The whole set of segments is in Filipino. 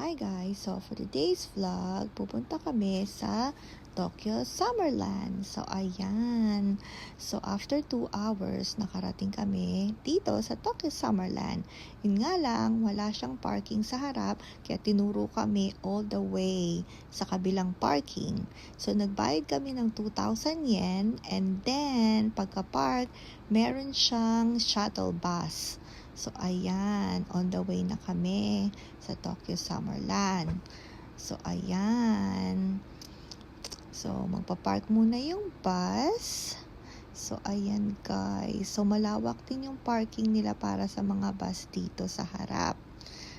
Hi guys! So for today's vlog, pupunta kami sa Tokyo Summerland. So ayan. So after 2 hours, nakarating kami dito sa Tokyo Summerland. Yun nga lang, wala siyang parking sa harap, kaya tinuro kami all the way sa kabilang parking. So nagbayad kami ng 2,000 yen, and then pagka-park, meron siyang shuttle bus. So, ayan, on the way na kami sa Tokyo Summerland. So, ayan. So, magpa-park muna yung bus. So, ayan guys. So, malawak din yung parking nila para sa mga bus dito sa harap.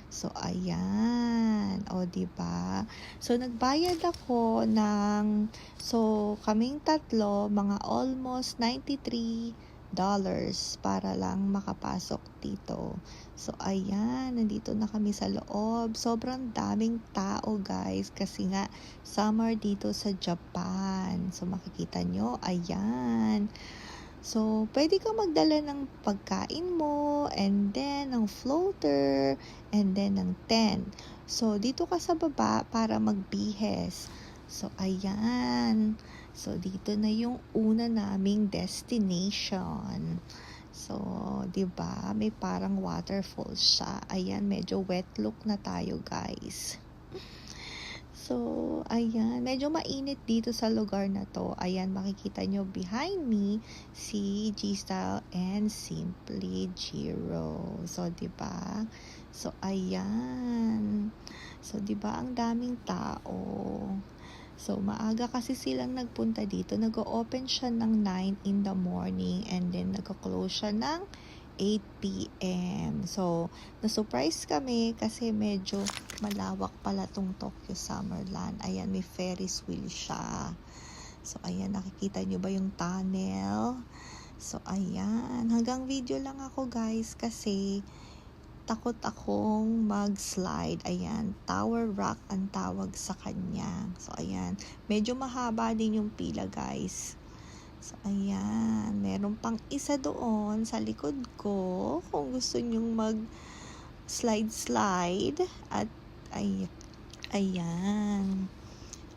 So, ayan. O, diba? So, nagbayad ako ng, kaming tatlo, mga almost $93 para lang makapasok dito. So, ayan. Nandito na kami sa loob. Sobrang daming tao, guys. Kasi nga, summer dito sa Japan. So, makikita nyo, ayan. So, pwede kang magdala ng pagkain mo, and then ng floater, and then ng tent. So, dito ka sa baba para magbihes. So, ayan. So, dito na yung una naming destination. So, 'di ba? May parang waterfall siya. Ayan, medyo wet look na tayo, guys. So, ayan. Medyo mainit dito sa lugar na to. Ayan, makikita nyo behind me si G-Style and Simply Jiro. So, 'di ba? So, ayan. So, 'di ba ang daming tao? So, maaga kasi silang nagpunta dito. Nag-open siya ng 9 in the morning, and then nag-close siya ng 8 p.m. So, na-surprise kami kasi medyo malawak pala tong Tokyo Summerland. Ayan, may Ferris wheel siya. So, ayan, nakikita nyo ba yung tunnel? So, ayan. Hanggang video lang ako, guys, kasi takot akong mag-slide. Ayan, Tower Rock ang tawag sa kanya. So, ayan. Medyo mahaba din yung pila, guys. So, ayan. Meron pang isa doon sa likod ko. Kung gusto nyong mag-slide. At, ayan.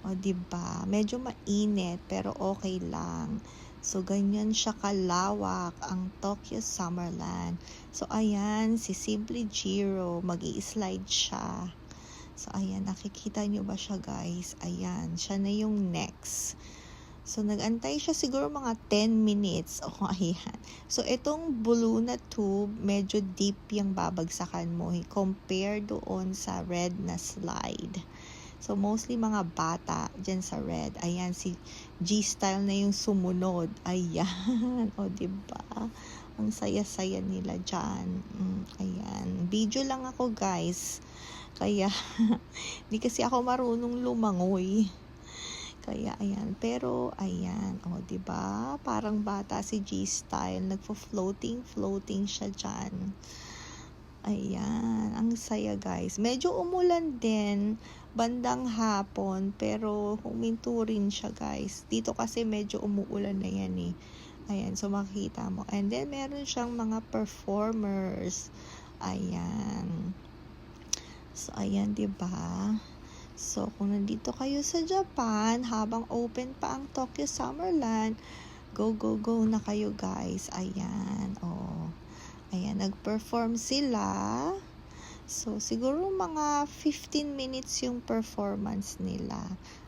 O, diba? Medyo mainit, pero okay lang. So, ganyan siya kalawak ang Tokyo Summerland. So, ayan, si Simply Jiro, mag-i-slide siya. So, ayan, nakikita nyo ba siya, guys? Ayan, siya na yung next. So, nag-antay siya siguro mga 10 minutes. Oh, ayan. So, itong blue na tube, medyo deep yung babagsakan mo. Compare doon sa red na slide. So, mostly mga bata dyan sa red. Ayan, si G-Style na yung sumunod. Ayan. O, diba? Ang saya-saya nila dyan. Ayan. Video lang ako, guys. Kaya, di kasi ako marunong lumangoy. Kaya, ayan. Pero, ayan. O, diba? Parang bata si G-Style. Nagpo-floating siya dyan. Ayan, ang saya, guys. Medyo umulan din bandang hapon, pero huminto rin siya, guys. Dito kasi medyo umuulan na yan eh. Ayan, so makita mo. And then meron siyang mga performers. Ayan. So ayan, 'di ba? So kung nandito kayo sa Japan habang open pa ang Tokyo Summerland, go na kayo, guys. Ayan, oh. Ayan, nag-perform sila. So, siguro mga 15 minutes yung performance nila.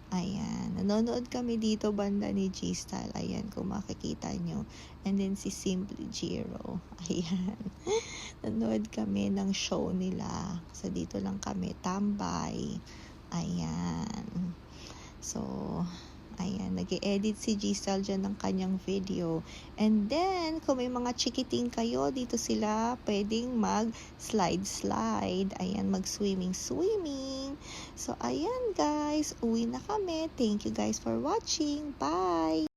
Ayan, nanonood kami dito banda ni G-Style. Ayan, kung makikita nyo. And then si Simply Jiro. Ayan, nanonood kami ng show nila. So, dito lang kami tambay. Ayan. So, ayan, nag-i-edit si G-Style dyan ng kanyang video. And then, kung may mga chikiting kayo, dito sila pwedeng mag-slide. Ayan, mag-swimming. So, ayan guys, uwi na kami. Thank you guys for watching. Bye!